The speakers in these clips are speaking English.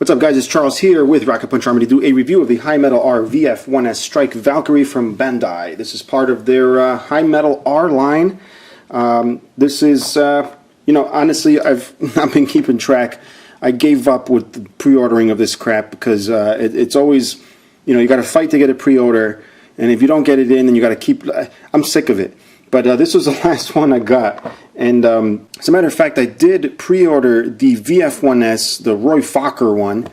What's up, guys? It's Charles here with Rocket Punch Army to do a review of the High Metal R VF-1S Strike Valkyrie from Bandai. This is part of their High Metal R line. This is, you know, honestly, I've not been keeping track. I gave up with the pre-ordering of this crap because it's always, you know, you got to fight to get a pre-order, and if you don't get it in, then you got to keep. I'm sick of it. But this was the last one I got. And as a matter of fact, I did pre-order the VF-1S, the Roy Fokker one,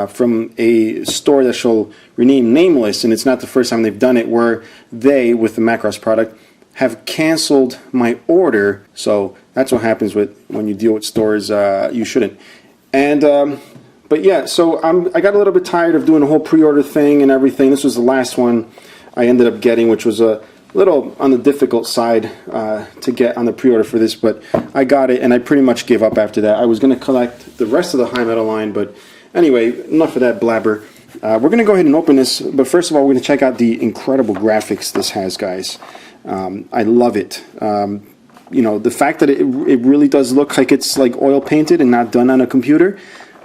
from a store that shall remain nameless, and it's not the first time they've done it, where they, with the Macross product, have canceled my order. So that's what happens when you deal with stores you shouldn't. And but yeah, so I got a little bit tired of doing the whole pre-order thing and everything. This was the last one I ended up getting, which was a little on the difficult side to get on the pre-order for this, but I got it, and I pretty much gave up after that. I was going to collect the rest of the High Metal line, but anyway, enough of that blabber. We're going to go ahead and open this, but first of all, we're going to check out the incredible graphics this has, guys. I love it. You know, the fact that it really does look like it's like oil painted and not done on a computer,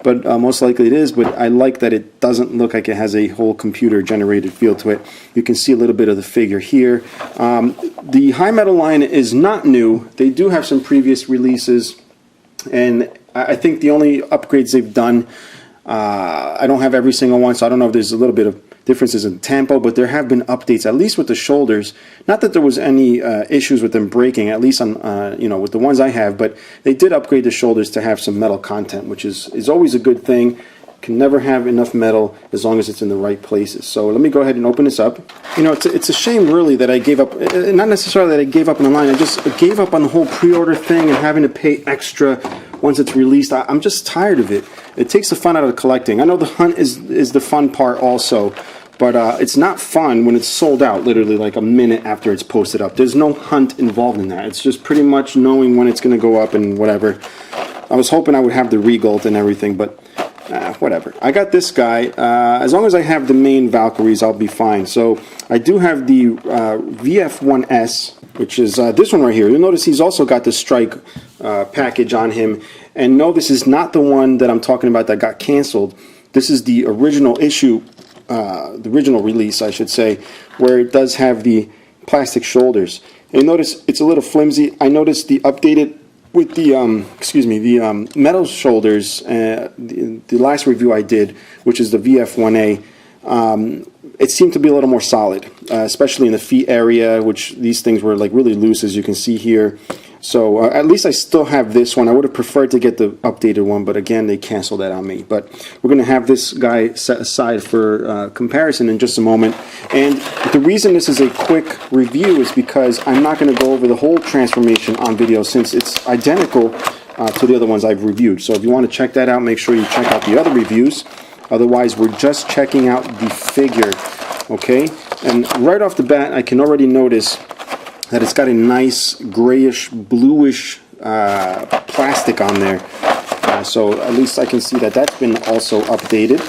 but most likely it is, but I like that it doesn't look like it has a whole computer generated feel to it. You can see a little bit of the figure here. The High Metal line is not new. They do have some previous releases, and I think the only upgrades they've done, I don't have every single one, so I don't know if there's a little bit of differences in tempo, but there have been updates, at least with the shoulders. Not that there was any issues with them breaking, at least on you know, with the ones I have, but they did upgrade the shoulders to have some metal content, which is always a good thing. Can never have enough metal as long as it's in the right places. So let me go ahead and open this up. You know, it's a shame really that I gave up, not necessarily that I gave up on the line, I just gave up on the whole pre-order thing and having to pay extra once it's released. I'm just tired of it. It takes the fun out of the collecting. I know the hunt is the fun part also, but it's not fun when it's sold out literally like a minute after it's posted up. There's no hunt involved in that. It's just pretty much knowing when it's going to go up and whatever. I was hoping I would have the Regult and everything, but whatever. I got this guy. As long as I have the main Valkyries, I'll be fine. So I do have the VF-1S, which is this one right here. You'll notice he's also got the Strike package on him. And no, this is not the one that I'm talking about that got canceled. This is the original issue, the original release, I should say, where it does have the plastic shoulders. And you notice it's a little flimsy. I noticed the updated with the the metal shoulders. The last review I did, which is the VF-1A, it seemed to be a little more solid, especially in the feet area, which these things were like really loose, as you can see here. So at least I still have this one. I would have preferred to get the updated one, but again, they canceled that on me. But we're going to have this guy set aside for comparison in just a moment. And the reason this is a quick review is because I'm not going to go over the whole transformation on video, since it's identical to the other ones I've reviewed. So if you want to check that out, make sure you check out the other reviews. Otherwise, we're just checking out the figure, okay? And right off the bat, I can already notice that it's got a nice grayish, bluish plastic on there. So at least I can see that that's been also updated.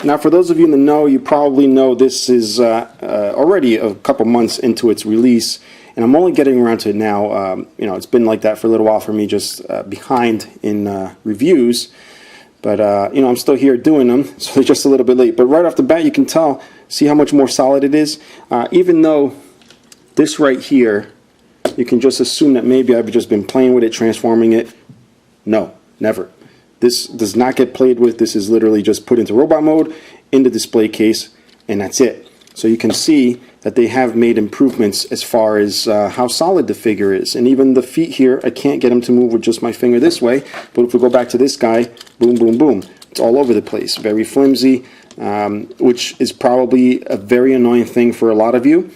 Now, for those of you in the know, you probably know this is already a couple months into its release, and I'm only getting around to it now. You know, it's been like that for a little while for me, just behind in reviews. But, you know, I'm still here doing them, so they're just a little bit late. But right off the bat, you can tell, see how much more solid it is? Even though this right here, you can just assume that maybe I've just been playing with it, transforming it. No, never. This does not get played with. This is literally just put into robot mode, in the display case, and that's it. So you can see that they have made improvements as far as how solid the figure is. And even the feet here, I can't get them to move with just my finger this way. But if we go back to this guy, boom, boom, boom. It's all over the place. Very flimsy, which is probably a very annoying thing for a lot of you.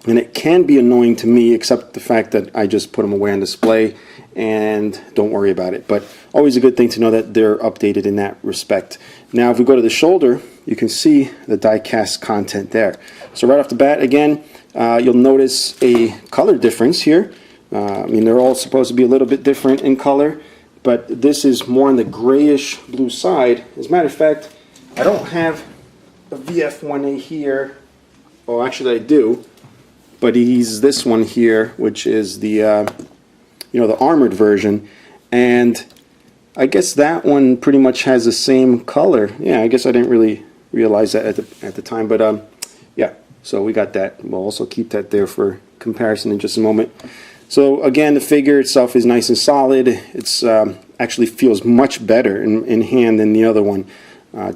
And it can be annoying to me, except the fact that I just put them away on display and don't worry about it. But always a good thing to know that they're updated in that respect. Now, if we go to the shoulder, you can see the die-cast content there. So right off the bat, again, you'll notice a color difference here. I mean, they're all supposed to be a little bit different in color, but this is more on the grayish blue side. As a matter of fact, I don't have a VF-1A here. Oh, actually I do. But he's this one here, which is the you know, the armored version, and I guess that one pretty much has the same color. Yeah, I guess I didn't really realize that at the time, but yeah, so we got that. We'll also keep that there for comparison in just a moment. So again, the figure itself is nice and solid. It's actually feels much better in hand than the other one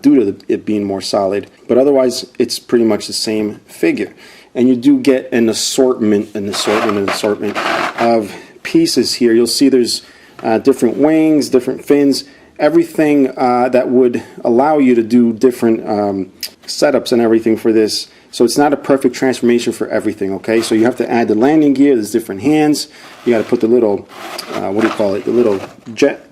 due to it being more solid. But otherwise, it's pretty much the same figure. And you do get an assortment of pieces here. You'll see there's different wings, different fins, everything that would allow you to do different setups and everything for this. So it's not a perfect transformation for everything, okay? So you have to add the landing gear, there's different hands. You got to put the little, what do you call it, the little jet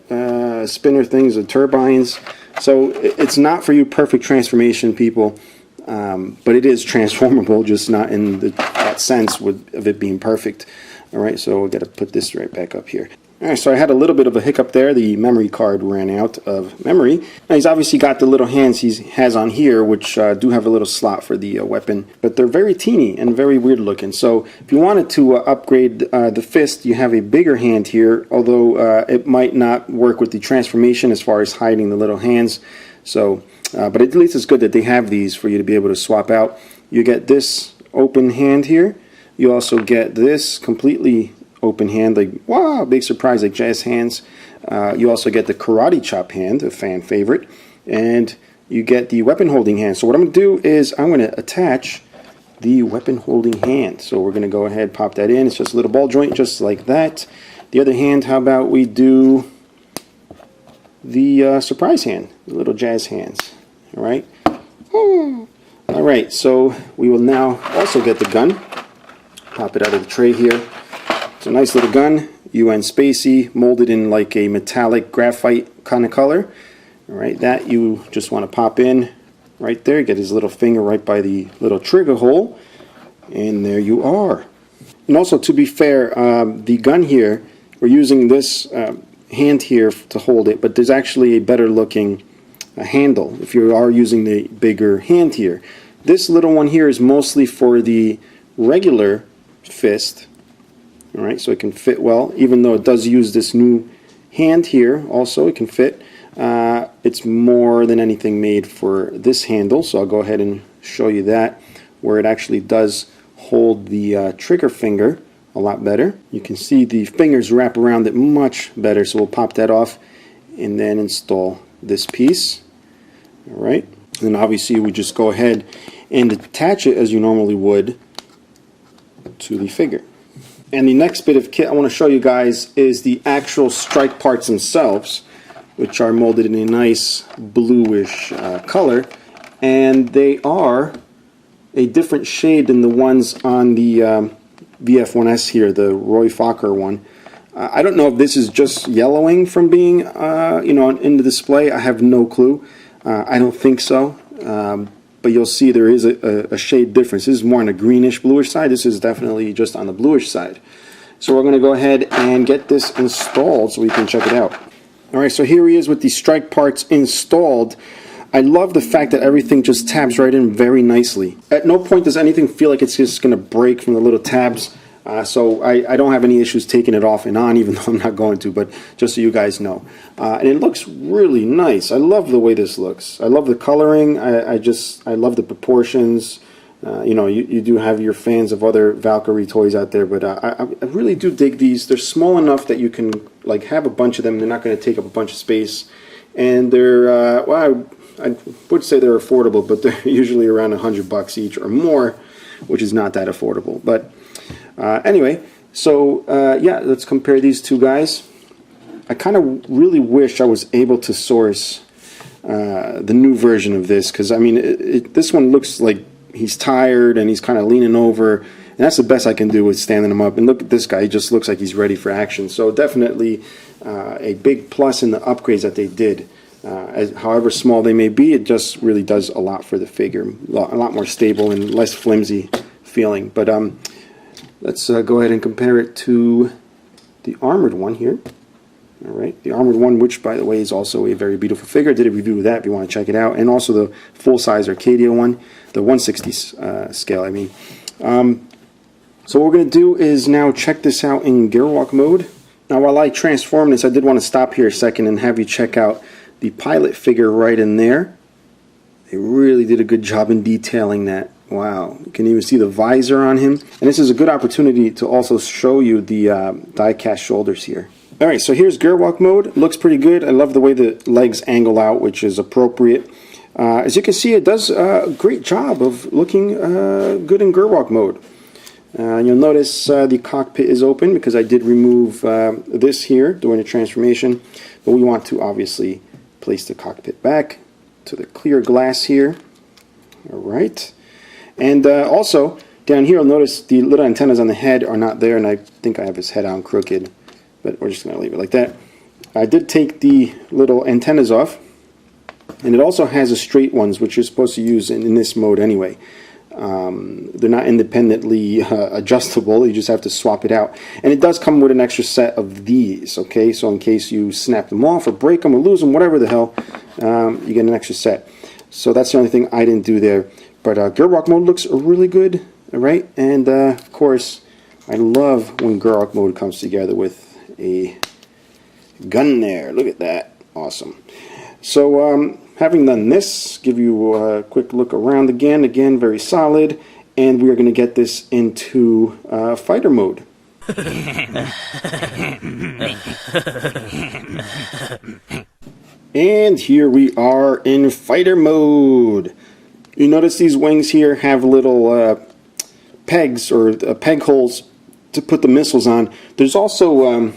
spinner things, the turbines. So it's not for you perfect transformation, people, but it is transformable, just not in that sense of it being perfect. All right, so we've got to put this right back up here. All right, so I had a little bit of a hiccup there. The memory card ran out of memory. Now he's obviously got the little hands he has on here, which do have a little slot for the weapon, but they're very teeny and very weird looking. So if you wanted to upgrade the fist, you have a bigger hand here, although it might not work with the transformation as far as hiding the little hands. So, but at least it's good that they have these for you to be able to swap out. You get this open hand here. You also get this completely open hand, like, wow, big surprise, like jazz hands. You also get the karate chop hand, a fan favorite, and you get the weapon holding hand. So what I'm going to do is I'm going to attach the weapon holding hand. So we're going to go ahead, pop that in. It's just a little ball joint, just like that. The other hand, how about we do the surprise hand, the little jazz hands. All right. All right, so we will now also get the gun. Pop it out of the tray here. It's a nice little gun, UN Spacey, molded in like a metallic graphite kind of color. All right, that you just want to pop in right there. Get his little finger right by the little trigger hole, and there you are. And also, to be fair, the gun here, we're using this hand here to hold it, but there's actually a better looking handle if you are using the bigger hand here. This little one here is mostly for the regular fist. All right, so it can fit well, even though it does use this new hand here also, it can fit. It's more than anything made for this handle, so I'll go ahead and show you that, where it actually does hold the trigger finger a lot better. You can see the fingers wrap around it much better, so we'll pop that off and then install this piece. All right, and obviously we just go ahead and attach it as you normally would to the figure. And the next bit of kit I want to show you guys is the actual strike parts themselves, which are molded in a nice bluish color, and they are a different shade than the ones on the VF-1S here, the Roy Fokker one. I don't know if this is just yellowing from being in the display. I have no clue. I don't think so. But you'll see there is a shade difference. This is more on the greenish bluish side. This is definitely just on the bluish side. So we're going to go ahead and get this installed so we can check it out. Alright, so here he is with the strike parts installed. I love the fact that everything just tabs right in very nicely. At no point does anything feel like it's just going to break from the little tabs. So I don't have any issues taking it off and on, even though I'm not going to, but just so you guys know. And it looks really nice. I love the way this looks. I love the coloring. I love the proportions. You do have your fans of other Valkyrie toys out there, but I really do dig these. They're small enough that you can like have a bunch of them. They're not going to take up a bunch of space, and they're well, I would say they're affordable, but they're usually around $100 each or more, which is not that affordable. But anyway, so yeah, let's compare these two guys. I kind of really wish I was able to source the new version of this, because I mean, this one looks like he's tired and he's kind of leaning over, and that's the best I can do with standing him up. And look at this guy, he just looks like he's ready for action. So definitely a big plus in the upgrades that they did. However small they may be, it just really does a lot for the figure. A lot more stable and less flimsy feeling. But let's go ahead and compare it to the armored one here. All right, the armored one, which by the way is also a very beautiful figure. I did a review of that if you want to check it out, and also the full-size Arcadia one, the 1/60 scale. I mean, so what we're going to do is now check this out in gear walk mode, Now while I transform this, I did want to stop here a second and have you check out the pilot figure right in there. They really did a good job in detailing that. Wow, you can even see the visor on him. And this is a good opportunity to also show you the die-cast shoulders here. Alright, so here's Gerwalk mode. Looks pretty good. I love the way the legs angle out, which is appropriate. As you can see, it does a great job of looking good in Gerwalk mode. You'll notice the cockpit is open because I did remove this here during the transformation. But we want to obviously place the cockpit back to the clear glass here. Alright. And also, down here you'll notice the little antennas on the head are not there, and I think I have his head on crooked, but we're just going to leave it like that. I did take the little antennas off, and it also has the straight ones, which you're supposed to use in this mode anyway. They're not independently adjustable, you just have to swap it out. And it does come with an extra set of these, okay? So in case you snap them off or break them or lose them, whatever the hell, you get an extra set. So that's the only thing I didn't do there. But Gerwalk mode looks really good, alright? And of course, I love when Gerwalk mode comes together with a gun there. Look at that. Awesome. So having done this, give you a quick look around again. Again, very solid. And we are going to get this into fighter mode. And here we are in fighter mode. You notice these wings here have little pegs or peg holes to put the missiles on. There's also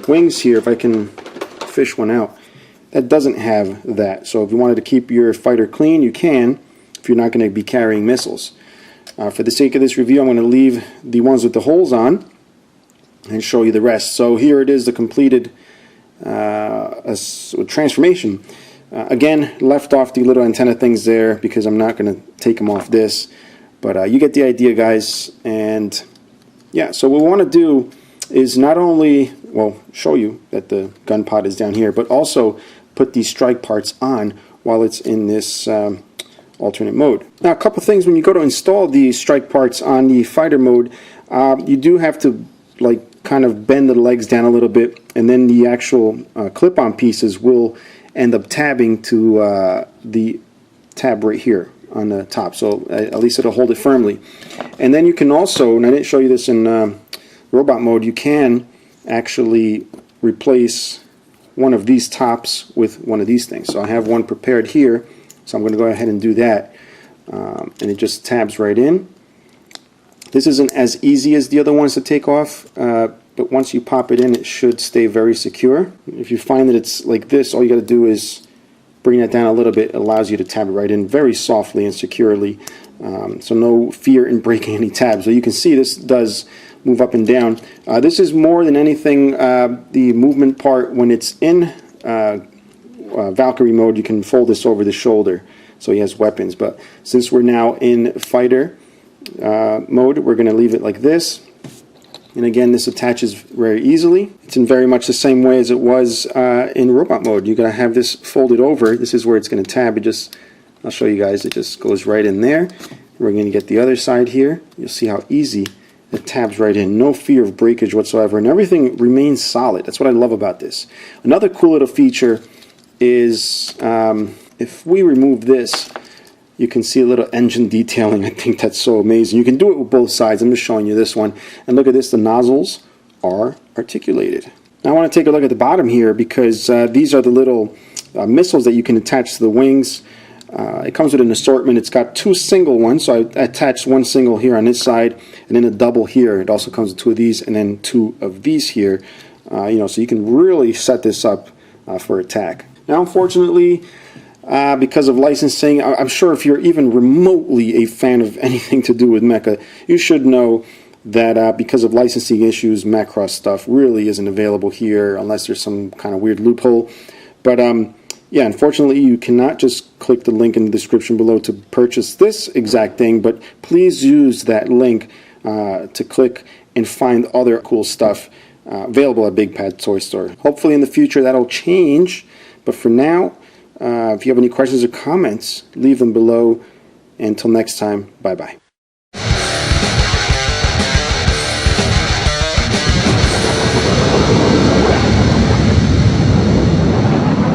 wings here, if I can fish one out, that doesn't have that. So if you wanted to keep your fighter clean, you can, if you're not going to be carrying missiles. For the sake of this review, I'm going to leave the ones with the holes on and show you the rest. So here it is, the completed transformation. Again, left off the little antenna things there because I'm not going to take them off this. But you get the idea, guys. And yeah, so what we want to do is not only, well, show you that the gun pod is down here, but also put these strike parts on while it's in this alternate mode. Now, a couple things when you go to install the strike parts on the fighter mode, you do have to like kind of bend the legs down a little bit, and then the actual clip-on pieces will end up tabbing to the tab right here on the top, so at least it'll hold it firmly. And then you can also, and I didn't show you this in robot mode, you can actually replace one of these tops with one of these things. So I have one prepared here, so I'm going to go ahead and do that, and it just tabs right in. This isn't as easy as the other ones to take off, but once you pop it in, it should stay very secure. If you find that it's like this, all you got to do is bring that down a little bit. It allows you to tab it right in very softly and securely, so no fear in breaking any tabs. So you can see this does move up and down. This is more than anything the movement part. When it's in Valkyrie mode, you can fold this over the shoulder so he has weapons. But since we're now in fighter mode, we're going to leave it like this. And again, this attaches very easily. It's in very much the same way as it was in robot mode. You're going to have this folded over. This is where it's going to tab. It just, I'll show you guys, it just goes right in there. We're going to get the other side here. You'll see how easy it tabs right in. No fear of breakage whatsoever, and everything remains solid. That's what I love about this. Another cool little feature is if we remove this, you can see a little engine detailing. I think that's so amazing. You can do it with both sides. I'm just showing you this one. And look at this, the nozzles are articulated. Now I want to take a look at the bottom here because these are the little missiles that you can attach to the wings. It comes with an assortment. It's got two single ones, so I attached one single here on this side and then a double here. It also comes with two of these and then two of these here. You know, so you can really set this up for attack. Now, unfortunately, because of licensing, I'm sure if you're even remotely a fan of anything to do with mecha, you should know that because of licensing issues, Macross stuff really isn't available here unless there's some kind of weird loophole. But yeah, unfortunately, you cannot just click the link in the description below to purchase this exact thing, but please use that link to click and find other cool stuff available at Big Pad Toy Store. Hopefully in the future that'll change, but for now, if you have any questions or comments, leave them below. Until next time, bye-bye.